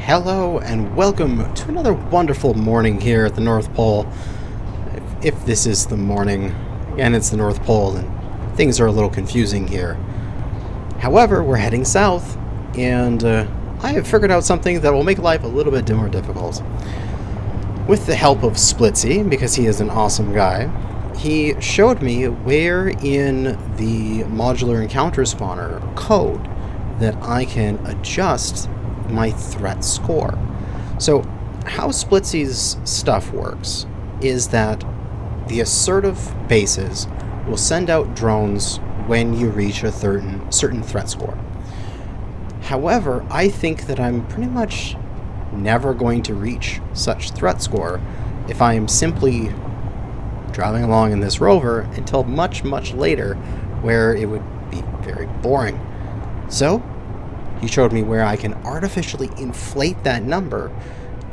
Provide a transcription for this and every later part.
Hello and welcome to another wonderful morning here at the North Pole. If this is the morning, again it's the North Pole and things are a little confusing here. However, we're heading south and I have figured out something that will make life a little bit more difficult. With the help of Splitsy, because he is an awesome guy, he showed me where in the modular encounter spawner code that I can adjust my threat score. So how Splitsy's stuff works is that the assertive bases will send out drones when you reach a certain threat score. However, I think that I'm pretty much never going to reach such threat score if I am simply driving along in this rover until much later, where it would be very boring. So he showed me where I can artificially inflate that number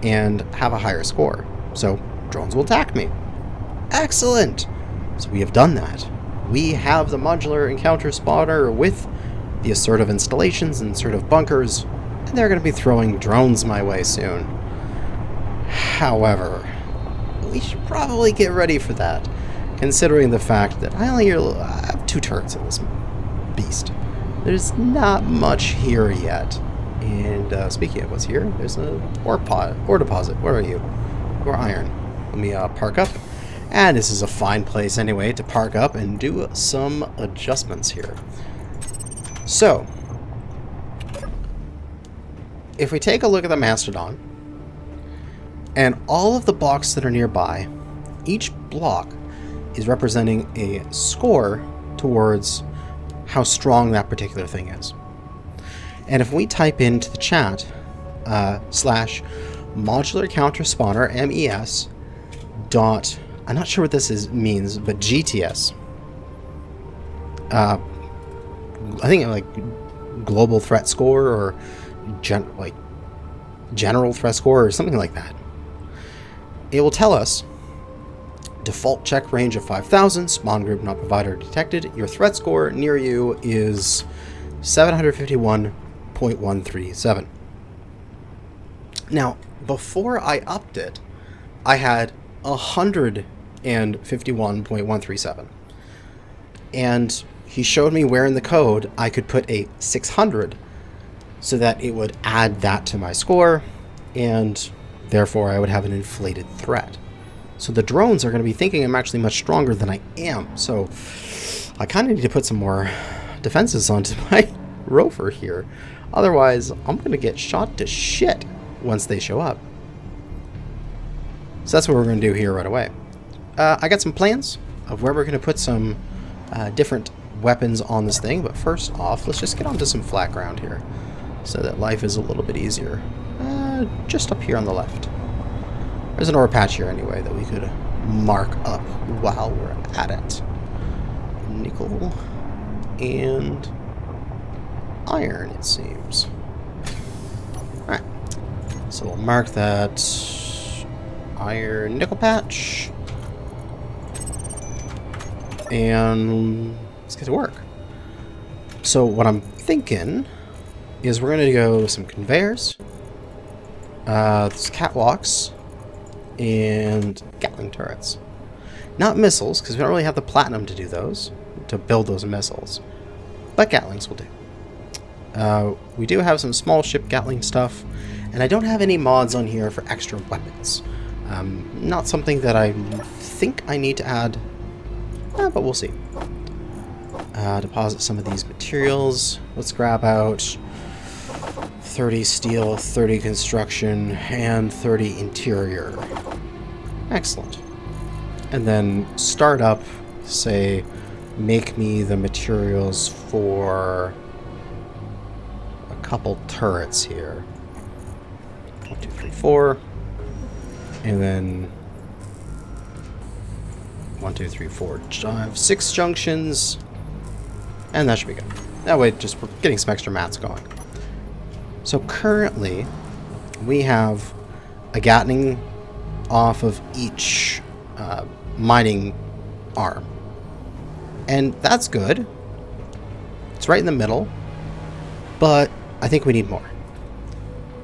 and have a higher score. So drones will attack me. Excellent! So we have done that. We have the modular encounter spawner with the assertive installations and assertive bunkers, and they're going to be throwing drones my way soon. However, we should probably get ready for that, considering the fact that I only have 2 turrets in this beast. There's not much here yet. And speaking of what's here, there's a ore deposit. Where are you? Or iron. Let me park up. And this is a fine place anyway to park up and do some adjustments here. So, if we take a look at the Mastodon, and all of the blocks that are nearby, each block is representing a score towards how strong that particular thing is. And if we type into the chat slash modular counter spawner MES dot, I'm not sure what this means, but GTS, I think like global threat score or general threat score or something like that, it will tell us default check range of 5,000, spawn group not provided or detected. Your threat score near you is 751.137. Now, before I upped it, I had 151.137. And he showed me where in the code I could put a 600 so that it would add that to my score, and therefore I would have an inflated threat. So the drones are going to be thinking I'm actually much stronger than I am. So I kind of need to put some more defenses onto my rover here. Otherwise, I'm going to get shot to shit once they show up. So that's what we're going to do here right away. I got some plans of where we're going to put some different weapons on this thing. But first off, let's just get onto some flat ground here so that life is a little bit easier. Just up here on the left. There's an ore patch here anyway that we could mark up while we're at it. Nickel and iron, it seems. Alright, so we'll mark that iron nickel patch. And let's get to work. So what I'm thinking is we're going to go some conveyors, catwalks, and Gatling turrets. Not missiles, because we don't really have the platinum to do those, to build those missiles. But Gatlings will do. We do have some small ship Gatling stuff, and I don't have any mods on here for extra weapons. Not something that I think I need to add, but we'll see. Deposit some of these materials. Let's grab out 30 steel, 30 construction, and 30 interior. Excellent. And then start up, say, make me the materials for a couple turrets here. 1, 2, 3, 4. And then 1, 2, 3, 4, 5, 6 junctions. And that should be good. That way, just we're getting some extra mats going. So currently, we have a Gatling off of each mining arm. And that's good. It's right in the middle, but I think we need more.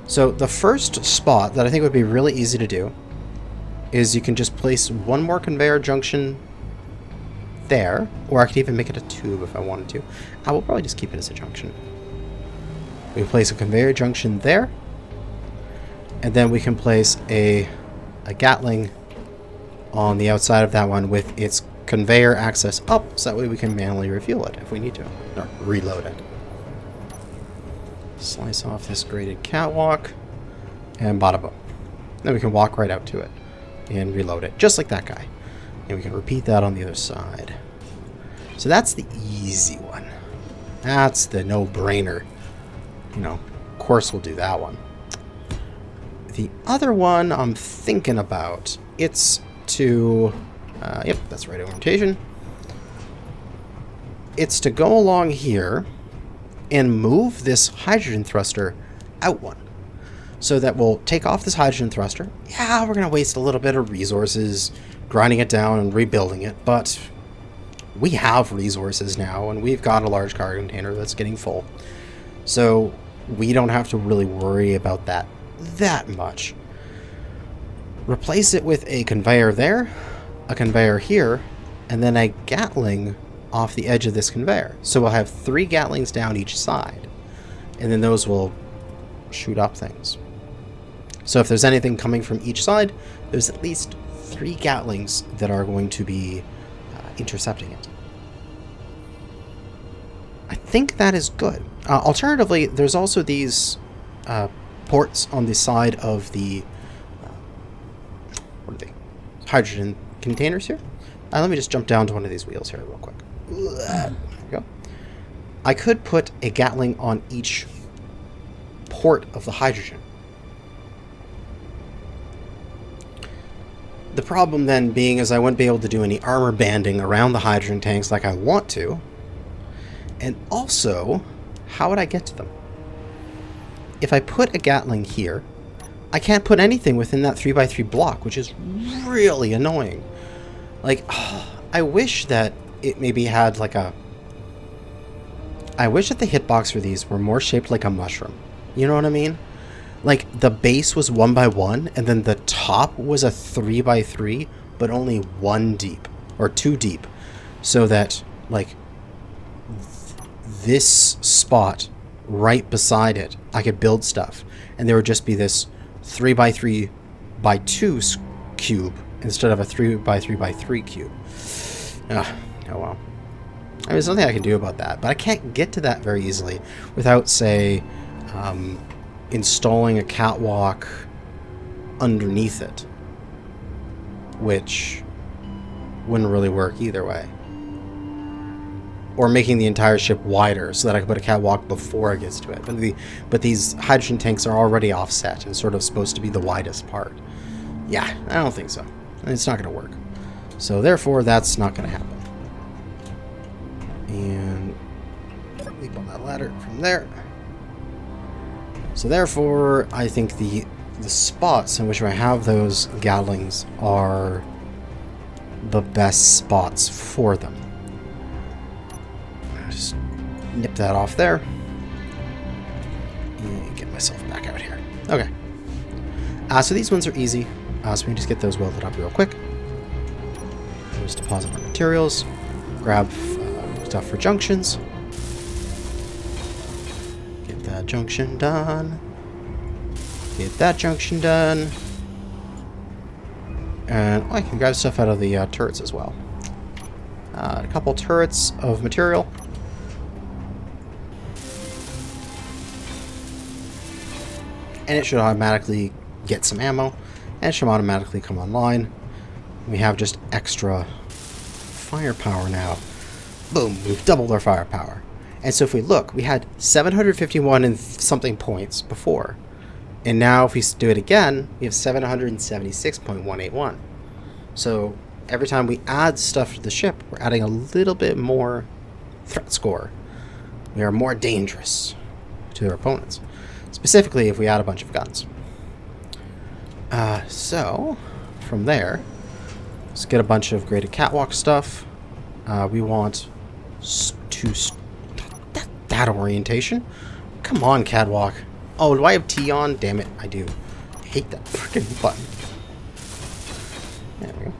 So the first spot that I think would be really easy to do is you can just place one more conveyor junction there, or I could even make it a tube if I wanted to. I will probably just keep it as a junction. We can place a conveyor junction there, and then we can place a Gatling on the outside of that one with its conveyor access up, so that way we can manually refuel it if we need to, or reload it. Slice off this graded catwalk, and bada boom. Then we can walk right out to it and reload it, just like that guy. And we can repeat that on the other side. So that's the easy one. That's the no-brainer. You know, of course we'll do that one. The other one I'm thinking about, it's to... yep, that's right orientation. It's to go along here and move this hydrogen thruster out one. So that we'll take off this hydrogen thruster. Yeah, we're going to waste a little bit of resources grinding it down and rebuilding it, but we have resources now, and we've got a large cargo container that's getting full. So we don't have to really worry about that much. Replace it with a conveyor there, a conveyor here, and then a Gatling off the edge of this conveyor. So we'll have 3 Gatlings down each side, and then those will shoot up things. So if there's anything coming from each side, there's at least 3 Gatlings that are going to be intercepting it. I think that is good. Alternatively, there's also these ports on the side of the what are they? Hydrogen containers here. Let me just jump down to one of these wheels here real quick. There we go. I could put a Gatling on each port of the hydrogen. The problem then being is I wouldn't be able to do any armor banding around the hydrogen tanks like I want to. And also, how would I get to them? If I put a Gatling here, I can't put anything within that 3x3 block, which is really annoying. Like, I wish that it maybe had like a... I wish that the hitbox for these were more shaped like a mushroom. You know what I mean? Like, the base was 1x1, and then the top was a 3x3, but only 1 deep, or 2 deep. So that, like, this spot right beside it, I could build stuff. And there would just be this 3x3x2 cube instead of a 3x3x3 cube. Oh well. I mean, there's nothing I can do about that, but I can't get to that very easily without, say, installing a catwalk underneath it, which wouldn't really work either way. Or making the entire ship wider so that I could put a catwalk before it gets to it. But these hydrogen tanks are already offset and sort of supposed to be the widest part. Yeah, I don't think so. It's not going to work. So therefore, that's not going to happen. And leap on that ladder from there. So therefore, I think the spots in which I have those Gatlings are the best spots for them. Just nip that off there. And get myself back out here. Okay. So these ones are easy. So we can just get those welded up real quick. Just deposit our materials. Grab stuff for junctions. Get that junction done. Get that junction done. And I can grab stuff out of the turrets as well. A couple turrets of material. And it should automatically get some ammo, and it should automatically come online. We have just extra firepower now. Boom, we've doubled our firepower. And so if we look, we had 751 and something points before. And now if we do it again, we have 776.181. So every time we add stuff to the ship, we're adding a little bit more threat score. We are more dangerous to their opponents. Specifically if we add a bunch of guns. So, from there, let's get a bunch of graded catwalk stuff. We want that orientation. Come on, catwalk. Oh, do I have T on? Damn it, I do. I hate that freaking button. There we go.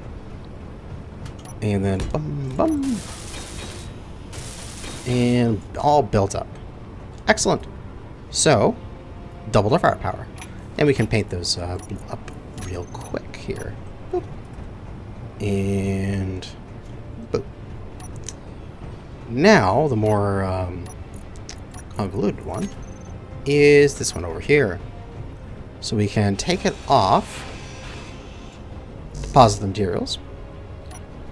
And then bum bum. And all built up. Excellent. So, doubled our firepower. And we can paint those up real quick here. Boop. And boop. Now, the more convoluted one is this one over here. So we can take it off, deposit the materials,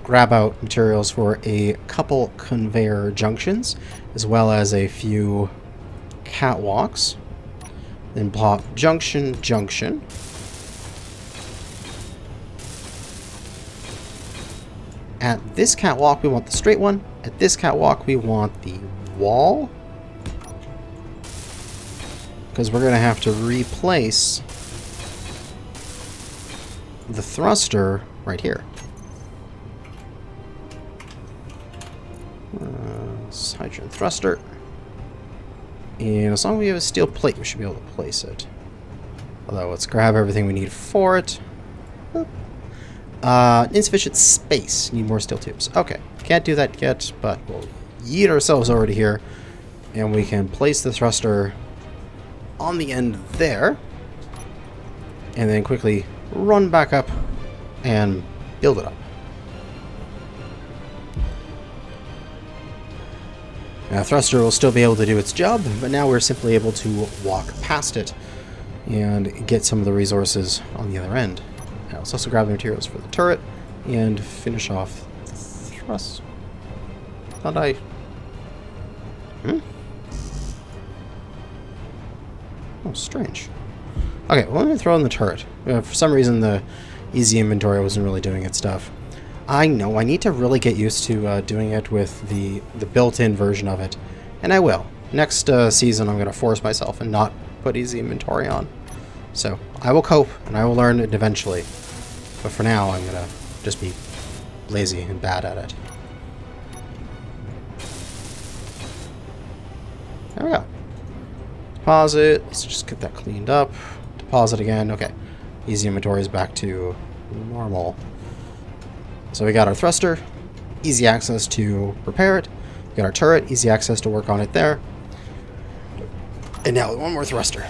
grab out materials for a couple conveyor junctions, as well as a few catwalks. Then plot junction, junction. At this catwalk, we want the straight one. At this catwalk, we want the wall. Because we're going to have to replace the thruster right here. Hydrogen thruster. And as long as we have a steel plate, we should be able to place it. Although, let's grab everything we need for it. Insufficient space. Need more steel tubes. Okay. Can't do that yet, but we'll yeet ourselves over to here. And we can place the thruster on the end there. And then quickly run back up and build it up. Now, thruster will still be able to do its job, but now we're simply able to walk past it and get some of the resources on the other end. Now, let's also grab the materials for the turret and finish off the thrust. Thought I... Oh, strange. Okay, well, let me throw in the turret. For some reason, the easy inventory wasn't really doing its stuff. I know, I need to really get used to doing it with the built-in version of it. And I will. Next season, I'm going to force myself and not put easy inventory on. So, I will cope, and I will learn it eventually. But for now, I'm going to just be lazy and bad at it. There we go. Deposit. Let's just get that cleaned up. Deposit again. Okay. Easy inventory is back to normal. So we got our thruster, easy access to repair it. We got our turret, easy access to work on it there. And now one more thruster.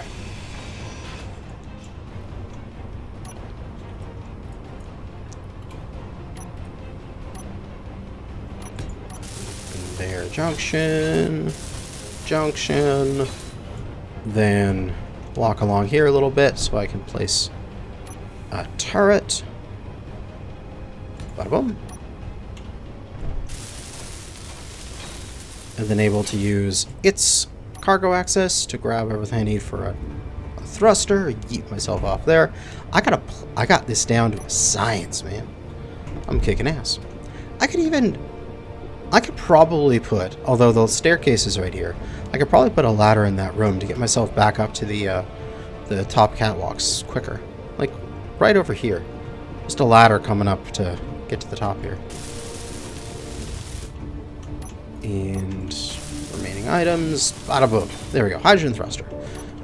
Conveyor junction, junction. Then walk along here a little bit so I can place a turret. Bada boom. And then able to use its cargo access to grab everything I need for a thruster. Yeet myself off there. I got this down to a science, man. I'm kicking ass. I could probably put, although the staircase is right here, I could probably put a ladder in that room to get myself back up to the top catwalks quicker. Like, right over here. Just a ladder coming up to get to the top here. And remaining items, bada boom. There we go, hydrogen thruster.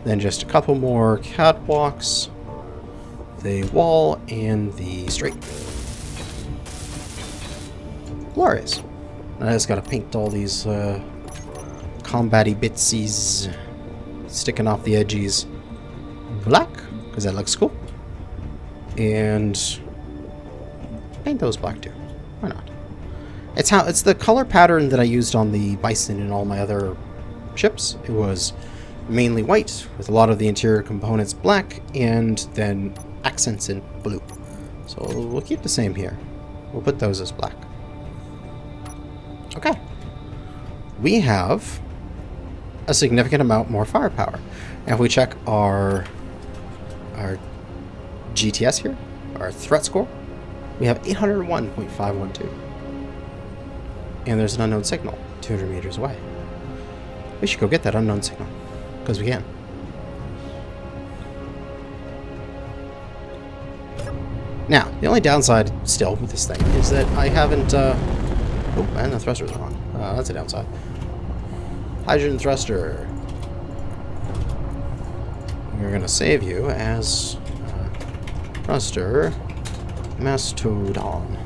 Then just a couple more catwalks, the wall, and the straight. Glorious. I just gotta paint all these combat-y bitsies sticking off the edges black, because that looks cool. And paint those black too. Why not? It's the color pattern that I used on the Bison and all my other ships. It was mainly white with a lot of the interior components black and then accents in blue. So we'll keep the same here. We'll put those as black. Okay. We have a significant amount more firepower. And if we check our GTS here, our threat score, we have 801.512. And there's an unknown signal 200 meters away. We should go get that unknown signal, because we can. Now, the only downside still with this thing is that I haven't... oh, and the thruster's wrong. That's a downside. Hydrogen thruster. going to save you as Thruster Mastodon.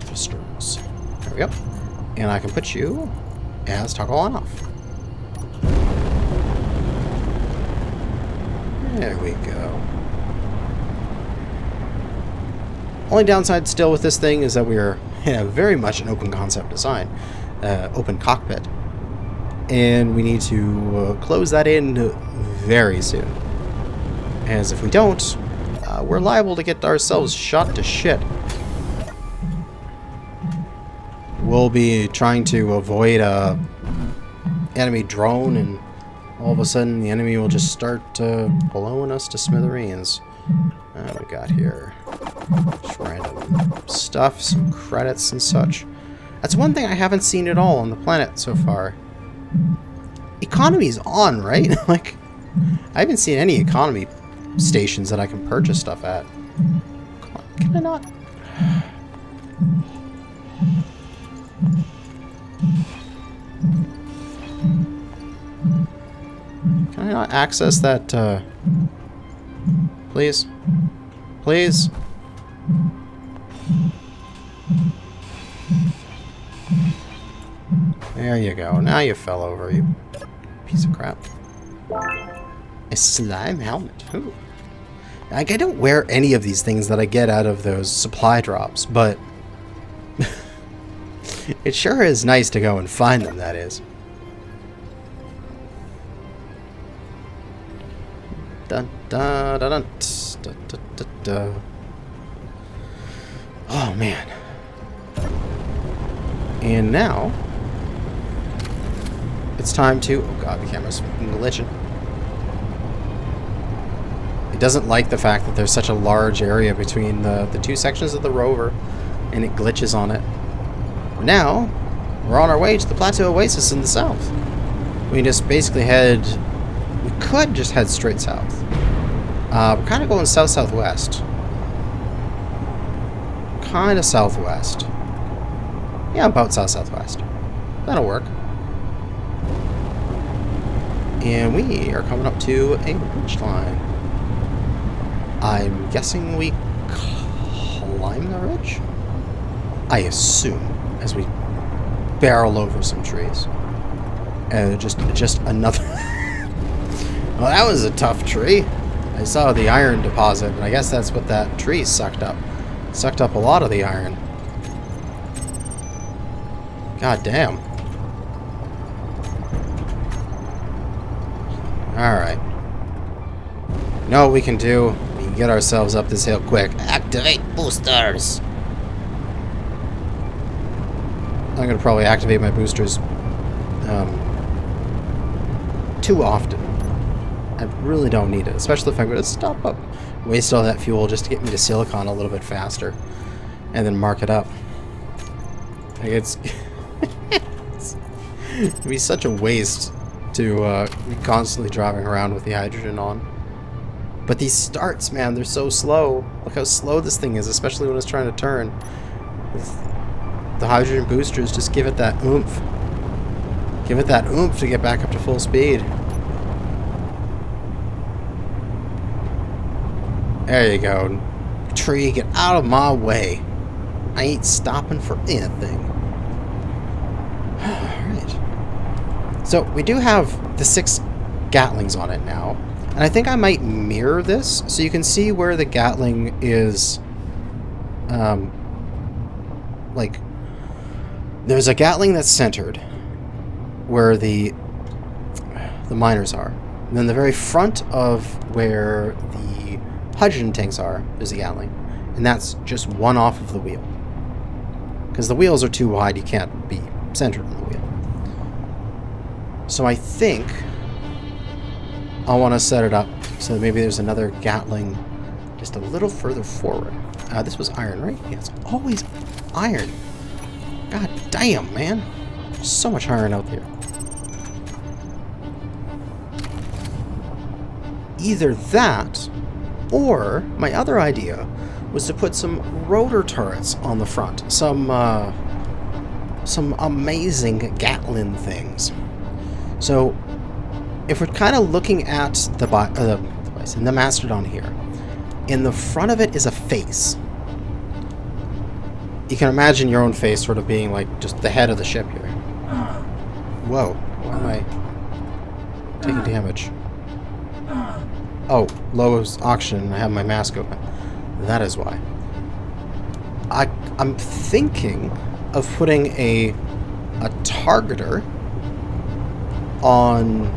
Thrusters. There we go. And I can put you as toggle on off. There we go. Only downside still with this thing is that we are very much an open concept design, open cockpit, and we need to close that in very soon. As if we don't, we're liable to get ourselves shot to shit. We'll be trying to avoid a enemy drone, and all of a sudden the enemy will just start blowing us to smithereens. What we got here? Just random stuff, some credits and such. That's one thing I haven't seen at all on the planet so far. Economy's on, right? Like, I haven't seen any economy stations that I can purchase stuff at. Come on, can I not? Can I not access that, please? Please? There you go. Now you fell over, you piece of crap. A slime helmet. Ooh. Like, I don't wear any of these things that I get out of those supply drops, but it sure is nice to go and find them, that is. Dun, dun, dun, dun, dun, dun, dun, dun. Oh, man. And now it's time to... Oh god, the camera's glitching. It doesn't like the fact that there's such a large area between the two sections of the rover, and it glitches on it. Now, we're on our way to the Plateau Oasis in the south. We just basically head... We could just head straight south. We're kind of going south-southwest. Kind of southwest. Yeah, about south-southwest. That'll work. And we are coming up to a ridge line. I'm guessing we climb the ridge? I assume, as we barrel over some trees. Just another... Well, that was a tough tree. I saw the iron deposit, and I guess that's what that tree sucked up. Sucked up a lot of the iron. God damn. Alright. You know what we can do? We can get ourselves up this hill quick. Activate boosters! I'm going to probably activate my boosters too often. I really don't need it, especially if I'm going to stop up, waste all that fuel just to get me to Silicon a little bit faster, and then mark it up. Like it'd be such a waste to be constantly driving around with the hydrogen on. But these starts, man, they're so slow. Look how slow this thing is, especially when it's trying to turn. The hydrogen boosters just give it that oomph. Give it that oomph to get back up to full speed. There you go. Tree, get out of my way. I ain't stopping for anything. Alright. So, we do have the 6 Gatlings on it now. And I think I might mirror this so you can see where the Gatling is. Like, there's a Gatling that's centered where the miners are. And then the very front of where the hydrogen tanks are, there's a Gatling. And that's just one off of the wheel. Because the wheels are too wide, you can't be centered on the wheel. So I think I want to set it up so that maybe there's another Gatling just a little further forward. This was iron, right? Yeah, it's always iron. God damn, man. There's so much iron out there. Either that, or my other idea was to put some rotor turrets on the front. Some amazing Gatling things. So, if we're kind of looking at the device in the Mastodon here, in the front of it is a face. You can imagine your own face sort of being like just the head of the ship here. Whoa, why am I taking damage? Oh, low oxygen, I have my mask open. That is why. I'm thinking of putting a targeter on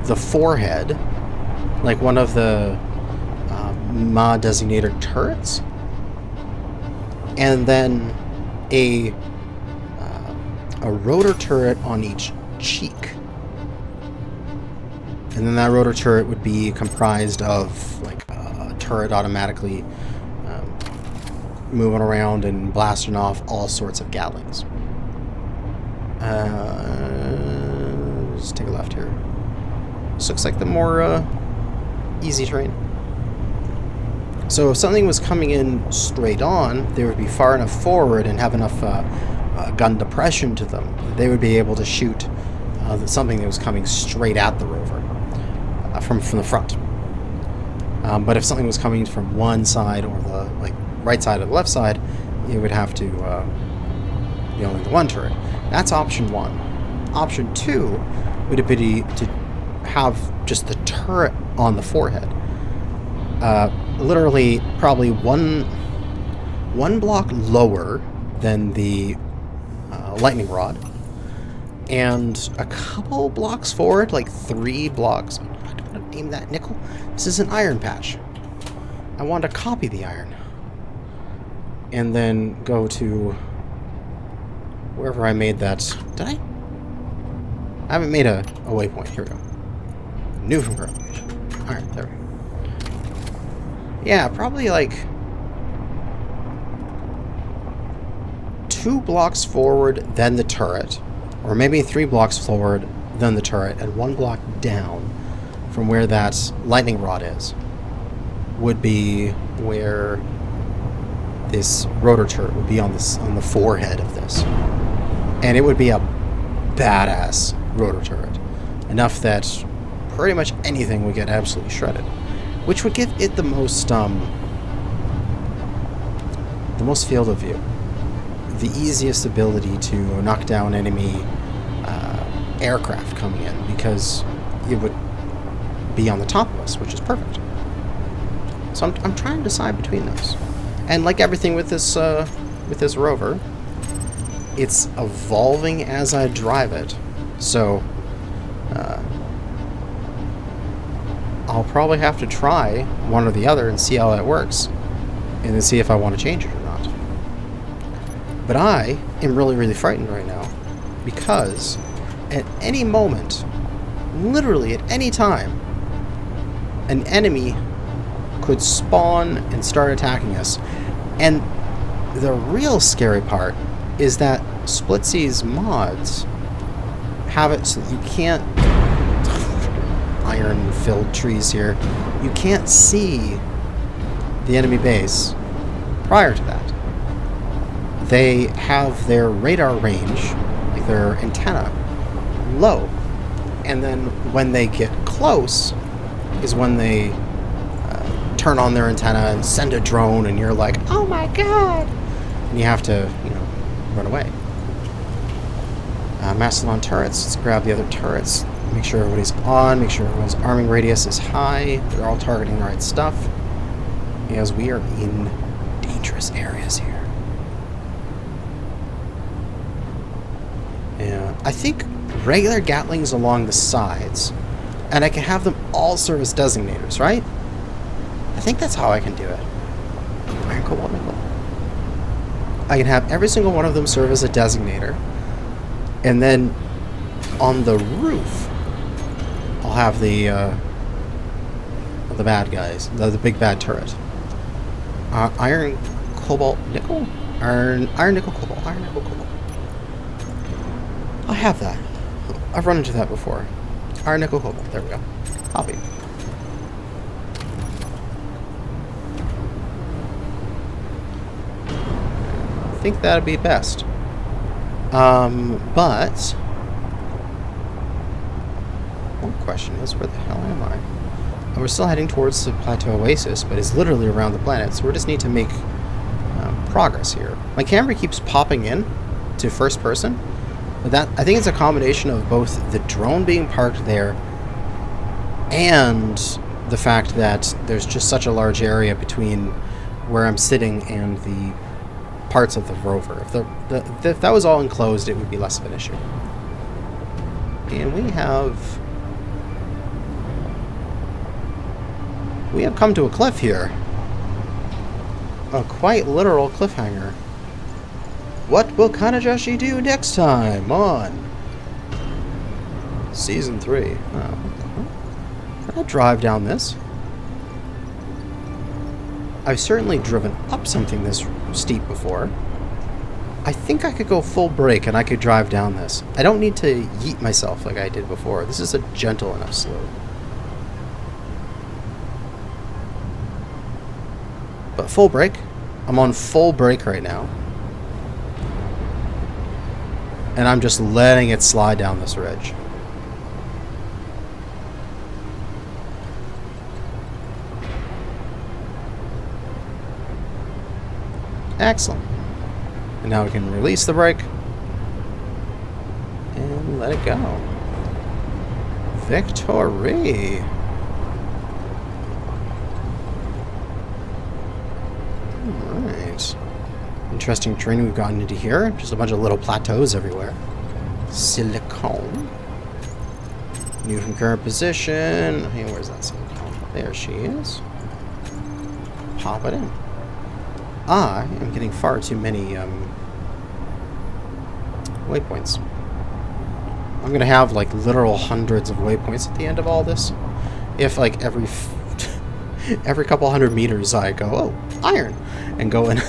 the forehead, like one of the Ma designator turrets, and then a rotor turret on each cheek. And then that rotor turret would be comprised of like a turret automatically moving around and blasting off all sorts of Gatlings. Just take a left here. This looks like the more easy terrain. So if something was coming in straight on, they would be far enough forward and have enough gun depression to them. They would be able to shoot something that was coming straight at the rover from the front. But if something was coming from one side or the right side or the left side, you would have to be only the one turret. That's option one. Option two would be to have just the turret on the forehead. Literally probably one block lower than the lightning rod, and a couple blocks forward, like 3 blocks. I don't want to name that nickel. This is an iron patch. I want to copy the iron and then go to wherever I made that. Did I? I haven't made a waypoint. Here we go. New from current location. Alright, there we go. Yeah, probably like 2 blocks forward, then the turret. Or maybe 3 blocks forward, then the turret, and 1 block down from where that lightning rod is would be where this rotor turret would be on the forehead of this. And it would be a badass rotor turret. Enough that pretty much anything would get absolutely shredded. Which would give it the most field of view. The easiest ability to knock down enemy aircraft coming in, because it would be on the top of us, which is perfect. So I'm trying to decide between those. And like everything with this rover, it's evolving as I drive it. So I'll probably have to try one or the other and see how that works, and then see if I want to change it or not. But I am really, really frightened right now, because at any moment, literally at any time, an enemy could spawn and start attacking us. And the real scary part is that Splitsy's mods have it so that you can't iron-filled trees here. You can't see the enemy base prior to that. They have their radar range, like their antenna, low. And then when they get close is when they turn on their antenna and send a drone, and you're like, oh my god! And you have to, run away. Mastodon turrets. Let's grab the other turrets. Make sure everybody's on. Make sure everyone's arming radius is high. They're all targeting the right stuff. Because we are in dangerous areas here. Yeah, I think regular Gatlings along the sides, and I can have them all serve as designators, right? I think that's how I can do it. Iron, cobalt, nickel. I can have every single one of them serve as a designator, and then on the roof, I'll have the bad guys, the big bad turret. Iron, cobalt, nickel, iron, nickel, cobalt, iron, nickel, cobalt. I have that. I've run into that before. Iron, nickel, cobalt. There we go. Copy. I think that'd be best. But one question is, where the hell am I? Oh, we're still heading towards the Plateau Oasis, but it's literally around the planet, so we just need to make progress here. My camera keeps popping in to first person, but that, I think it's a combination of both the drone being parked there and the fact that there's just such a large area between where I'm sitting and the parts of the rover. If that was all enclosed, it would be less of an issue. And we have come to a cliff here. A quite literal cliffhanger. What will Kanajashi do next time on Season 3? Can I drive down this? I've certainly driven up something this steep before. I think I could go full brake and I could drive down this. I don't need to yeet myself like I did before. This is a gentle enough slope. But full brake. I'm on full brake right now. And I'm just letting it slide down this ridge. Excellent. And now we can release the brake and let it go. Victory! Alright. Interesting terrain we've gotten into here. Just a bunch of little plateaus everywhere. Silicone. New from current position. Hey, where's that silicone? There she is. Pop it in. I am getting far too many waypoints. I'm gonna have like literal hundreds of waypoints at the end of all this. If like every couple hundred meters I go, oh, iron, and go in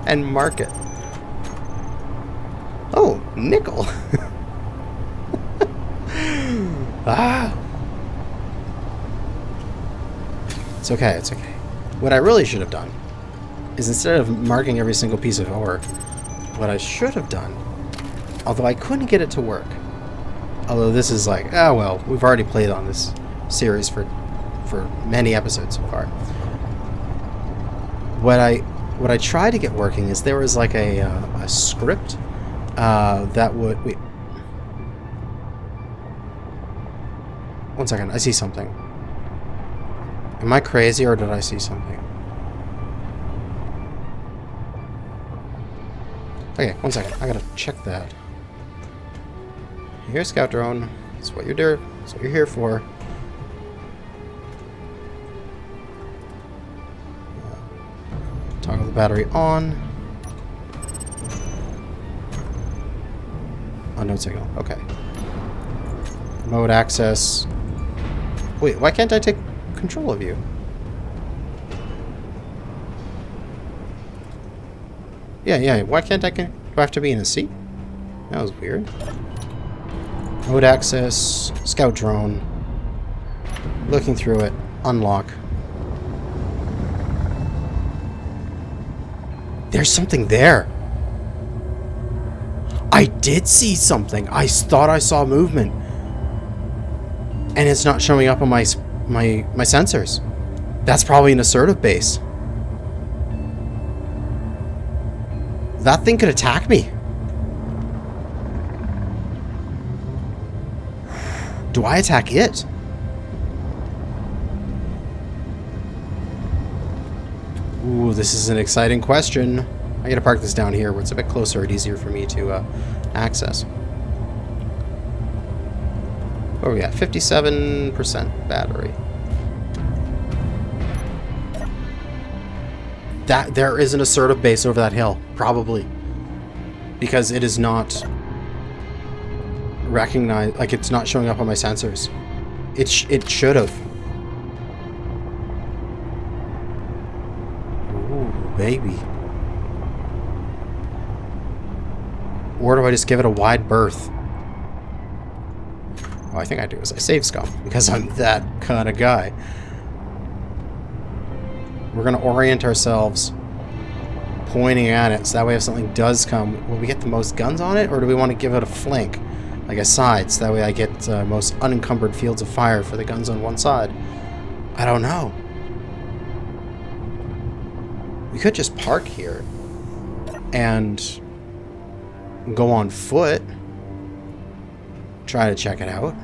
and mark it. Oh, nickel. Ah. It's okay, it's okay. What I really should have done is instead of marking every single piece of ore, what I should have done, although I couldn't get it to work, although this is like, oh well, we've already played on this series for many episodes so far. What I tried to get working is there was like a script that would... Wait. One second, I see something. Am I crazy or did I see something? Okay, one second. I gotta check that. Here's Scout Drone. That's what you're doing. That's what you're here for. Toggle the battery on. Unknown signal. Okay. Mode access. Wait, why can't I take control of you? Yeah, why can't I... Do I have to be in a seat? That was weird. Mode access, scout drone. Looking through it, unlock. There's something there. I did see something. I thought I saw movement. And it's not showing up on my sensors. That's probably an assertive base. That thing could attack me. Do I attack it? Ooh, this is an exciting question. I gotta park this down here where it's a bit closer and easier for me to access. What are we at? 57% battery. There is an assertive base over that hill, probably, because it is not recognized. Like, it's not showing up on my sensors. It should have. Ooh, baby. Or do I just give it a wide berth? Oh, I think I do is I save scum because I'm that kind of guy. We're going to orient ourselves pointing at it, so that way if something does come, will we get the most guns on it, or do we want to give it a flank like a side, so that way I get most unencumbered fields of fire for the guns on one side. I don't know. We could just park here and go on foot. Try to check it out.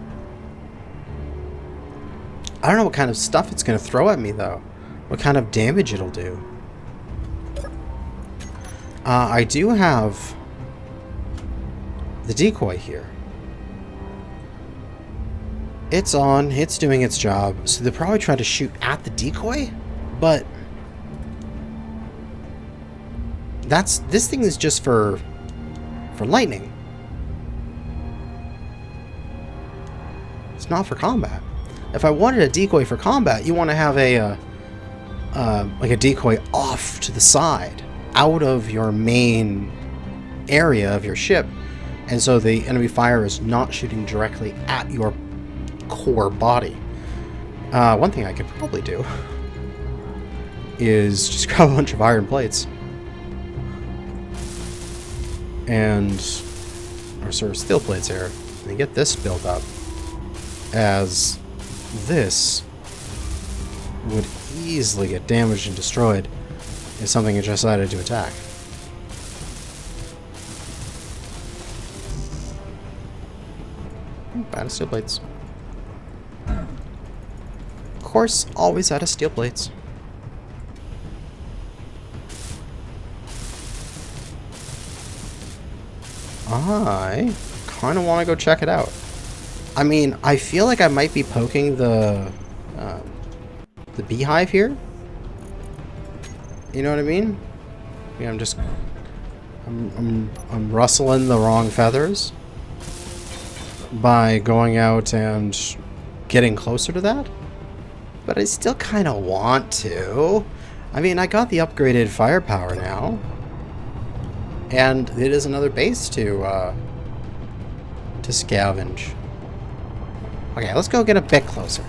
I don't know what kind of stuff it's going to throw at me, though. What kind of damage it'll do. I do have the decoy here. It's on. It's doing its job. So they'll probably try to shoot at the decoy, but this thing is just for lightning. It's not for combat. If I wanted a decoy for combat, you want to have like a decoy off to the side, out of your main area of your ship, and so the enemy fire is not shooting directly at your core body. One thing I could probably do is just grab a bunch of iron plates and, or sort of steel plates here, and get this built up, as this would easily get damaged and destroyed if something had decided to attack. Out of steel plates. Of course, always out of steel plates. I kind of want to go check it out. I mean, I feel like I might be poking the beehive here. You know what I mean? Yeah, I'm rustling the wrong feathers by going out and getting closer to that. But I still kind of want to. I mean, I got the upgraded firepower now, and it is another base to scavenge. Okay, let's go get a bit closer.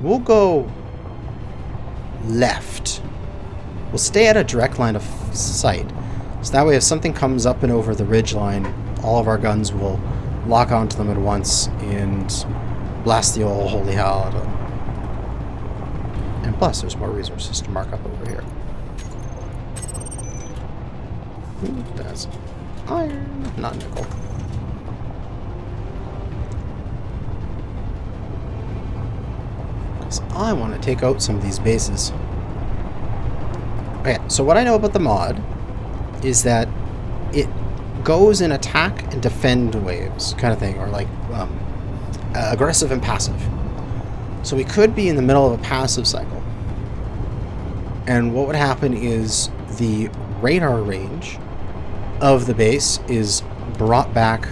We'll go left. We'll stay at a direct line of sight. So that way if something comes up and over the ridge line, all of our guns will lock onto them at once and blast the old holy hell out of them. And plus, there's more resources to mark up over here. Ooh, that's iron, not nickel. Because I want to take out some of these bases. Okay, so what I know about the mod is that it goes in attack and defend waves, kind of thing, or like aggressive and passive. So we could be in the middle of a passive cycle. And what would happen is the radar range of the base is brought back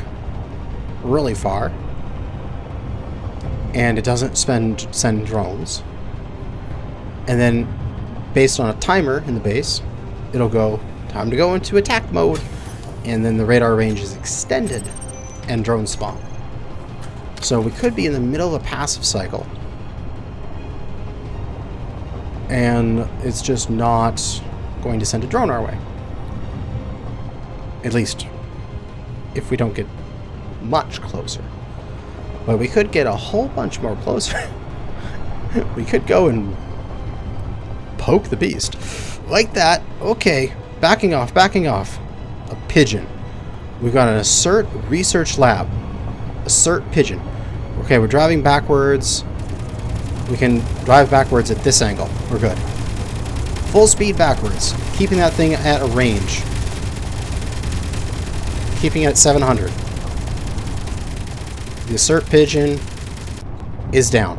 really far, and it doesn't send drones. And then, based on a timer in the base, it'll go, time to go into attack mode, and then the radar range is extended and drones spawn. So we could be in the middle of a passive cycle, and it's just not going to send a drone our way. At least, if we don't get much closer. But we could get a whole bunch more closer. We could go and poke the beast. Like that. Okay. Backing off, backing off. A pigeon. We've got an assert research lab. Assert pigeon. Okay, we're driving backwards. We can drive backwards at this angle. We're good. Full speed backwards. Keeping that thing at a range. Keeping it at 700. The assert pigeon is down.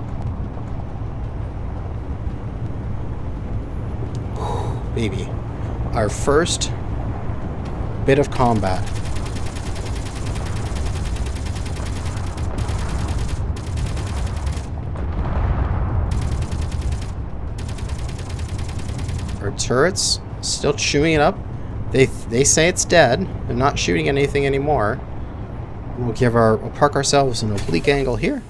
Whew, baby. Our first bit of combat. Our turrets still chewing it up. They say it's dead. They're not shooting anything anymore. We'll park ourselves in an oblique angle here.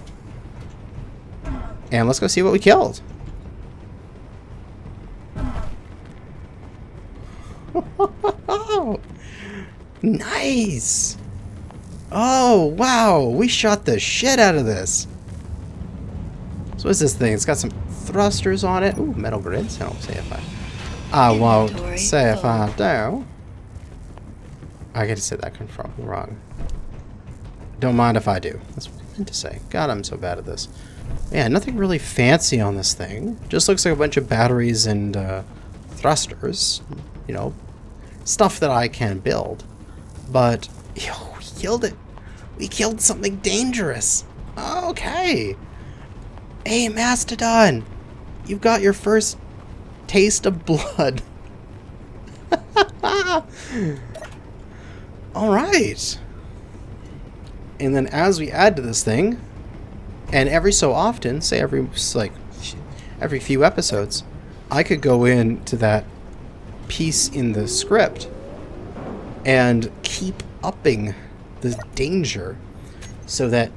And let's go see what we killed. Nice! Oh, wow! We shot the shit out of this! So what's this thing? It's got some thrusters on it. Ooh, metal grids. I don't say if I won't say if I do. I get to say that from wrong. Don't mind if I do. That's what I meant to say. God, I'm so bad at this. Yeah, nothing really fancy on this thing. Just looks like a bunch of batteries and thrusters. You know, stuff that I can build. But, yo, we killed it. We killed something dangerous. Okay. Hey, Mastodon. You've got your first taste of blood. Alright. And then as we add to this thing, and every so often, say every few episodes, I could go into that piece in the script and keep upping the danger so that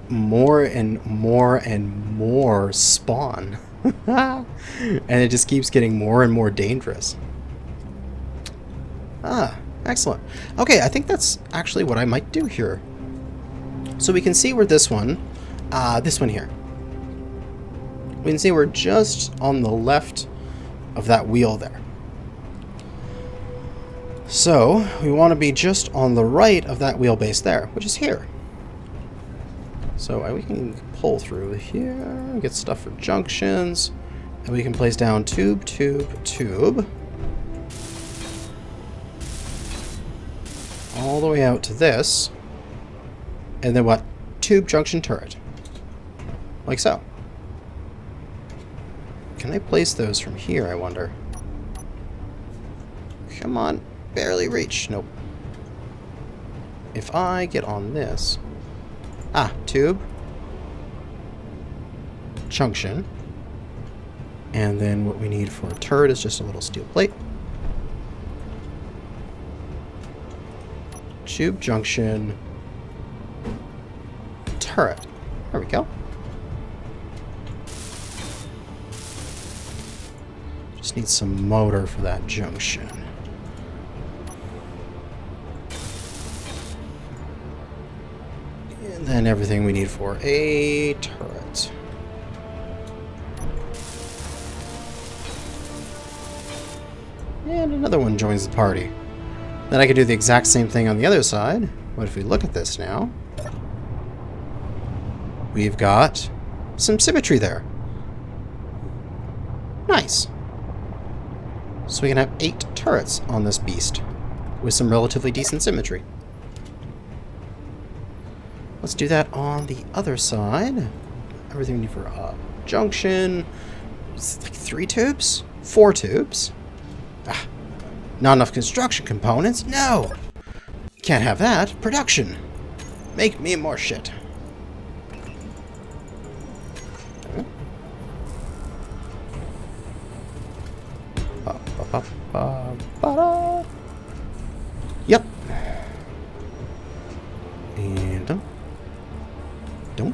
more and more and more spawn. And it just keeps getting more and more dangerous. Ah, excellent. Okay, I think that's actually what I might do here. So we can see where this one here. We can see we're just on the left of that wheel there. So we want to be just on the right of that wheelbase there, which is here. So we can pull through here, get stuff for junctions, and we can place down tube, tube, tube, all the way out to this, and then what? Tube, junction, turret. Like so. Can I place those from here, I wonder? Come on, barely reach. Nope. If I get on this... Ah, tube. Junction. And then what we need for a turret is just a little steel plate. Tube, junction, turret. There we go. Just need some motor for that junction. And then everything we need for a turret. And another one joins the party. Then I could do the exact same thing on the other side. What if we look at this now? We've got some symmetry there. Nice. So we can have 8 turrets on this beast with some relatively decent symmetry. Let's do that on the other side. Everything we need for a junction. It's like 3 tubes? 4 tubes? Ah, not enough construction components? No! Can't have that. Production. Make me more shit. Yep. And don't.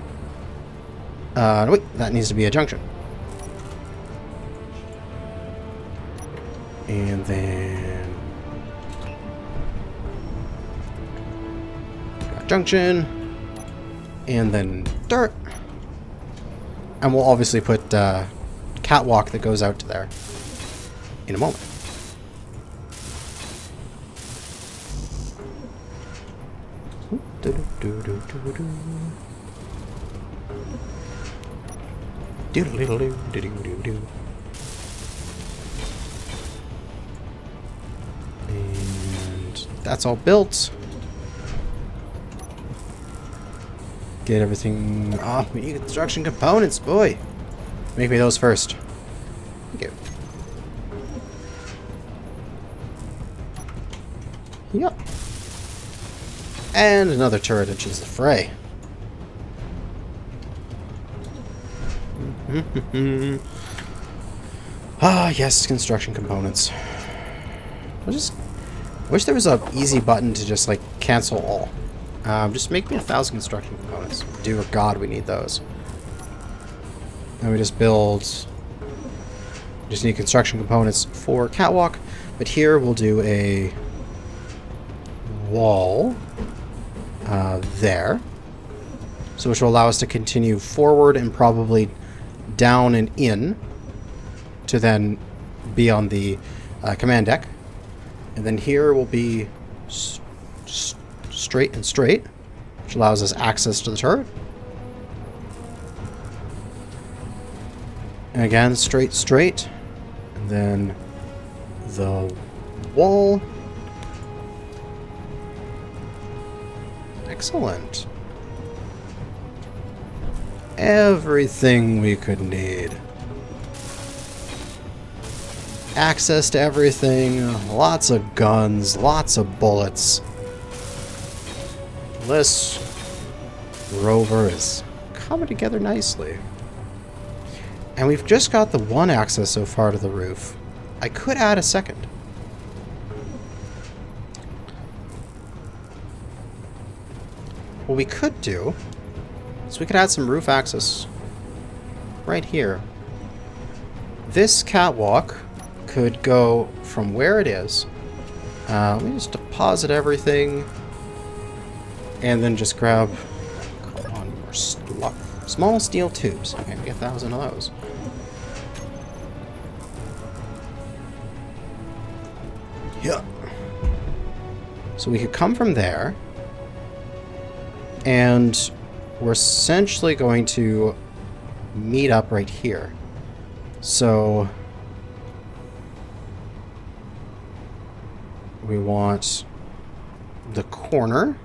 No, wait, that needs to be a junction. And then got junction. And then dirt. And we'll obviously put catwalk that goes out to there in a moment. And that's all built. Get everything off. We need construction components, boy. Make me those first. Thank you. Yep. And another turret enters the fray. Ah, yes, construction components. I just wish there was an easy button to just like cancel all. Just make me 1,000 construction components. Dear God, we need those. And we just build. Just need construction components for catwalk, but here we'll do a wall there. So which will allow us to continue forward and probably down and in to then be on the command deck. And then here will be straight and straight, which allows us access to the turret. And again, straight, straight. And then the wall. Excellent. Everything we could need. Access to everything, lots of guns, lots of bullets. This rover is coming together nicely. And we've just got the one access so far to the roof. I could add a second. What we could do is we could add some roof access right here. This catwalk could go from where it is. Let me just deposit everything and then just grab, come on, more small steel tubes. Okay, get 1,000 of those. Yeah. So we could come from there, and we're essentially going to meet up right here. So we want the corner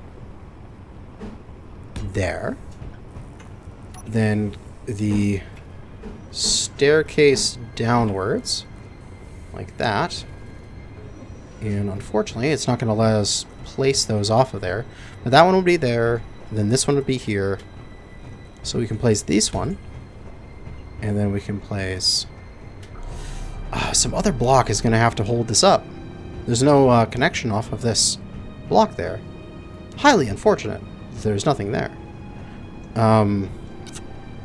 there, then the staircase downwards like that, and unfortunately it's not going to let us place those off of there, but that one will be there, then this one would be here, so we can place this one, and then we can place some other block is going to have to hold this up. There's no connection off of this block there. Highly unfortunate. There's nothing there. Damn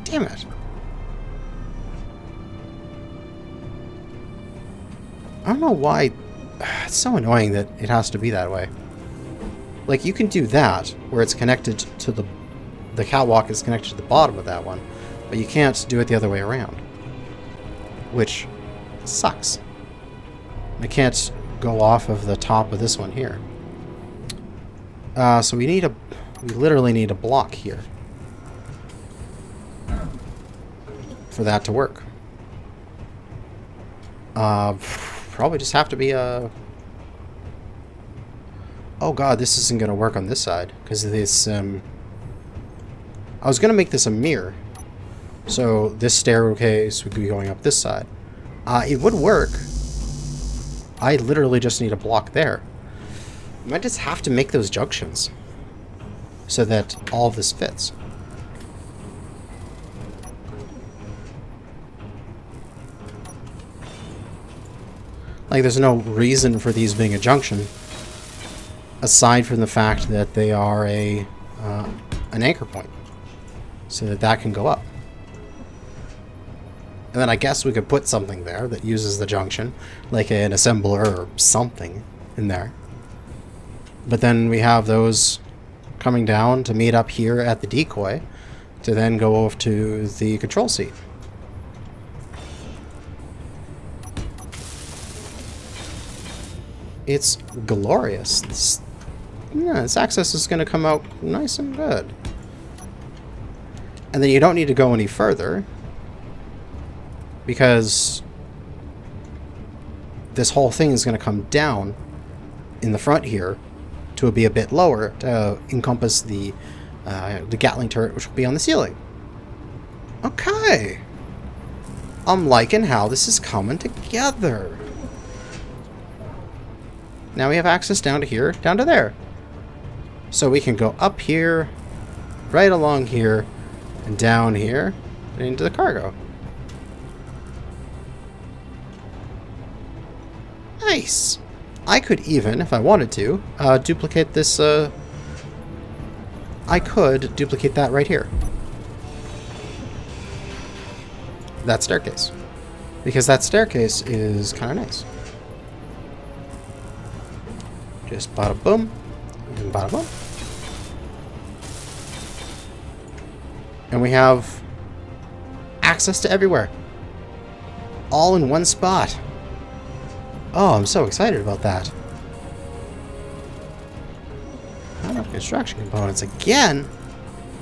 it. I don't know why. It's so annoying that it has to be that way. Like, you can do that, where it's connected to the catwalk is connected to the bottom of that one, but you can't do it the other way around. Which sucks. I can't go off of the top of this one here. So we literally need a block here for that to work. Probably just have to be a... Oh god, this isn't going to work on this side, because this, I was going to make this a mirror. So this staircase would be going up this side. It would work. I literally just need a block there. I might just have to make those junctions so that all of this fits. Like, there's no reason for these being a junction aside from the fact that they are an anchor point, so that that can go up. And then I guess we could put something there that uses the junction, like an assembler or something in there. But then we have those coming down to meet up here at the decoy to then go over to the control seat. It's glorious. This access is going to come out nice and good. And then you don't need to go any further, because this whole thing is going to come down in the front here to be a bit lower to encompass the Gatling turret, which will be on the ceiling. Okay. I'm liking how this is coming together. Now we have access down to here, down to there. So we can go up here, right along here, and down here, and into the cargo. Nice! I could even, if I wanted to, duplicate this, I could duplicate that right here. That staircase. Because that staircase is kind of nice. Just bada boom. And bottom up. And we have access to everywhere. All in one spot. Oh, I'm so excited about that. Construction components again.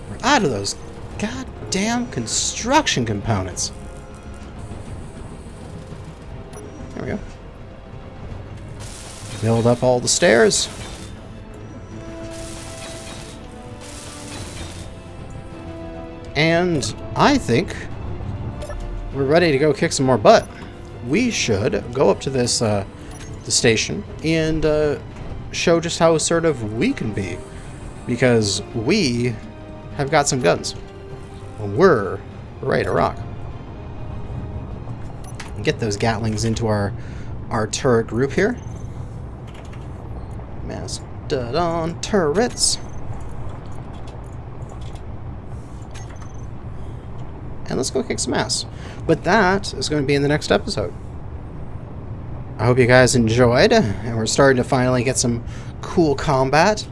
We're out of those goddamn construction components. There we go. Build up all the stairs. And I think we're ready to go kick some more butt. We should go up to this the station and show just how assertive we can be, because we have got some guns. We're ready to rock. Get those Gatlings into our turret group here. Mastodon turrets. And let's go kick some ass. But that is going to be in the next episode. I hope you guys enjoyed, and we're starting to finally get some cool combat.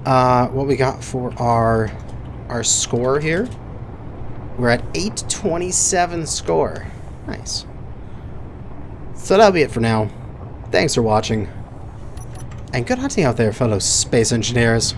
What we got for our score here? We're at 827 score. Nice. So that'll be it for now. Thanks for watching, and good hunting out there, fellow space engineers.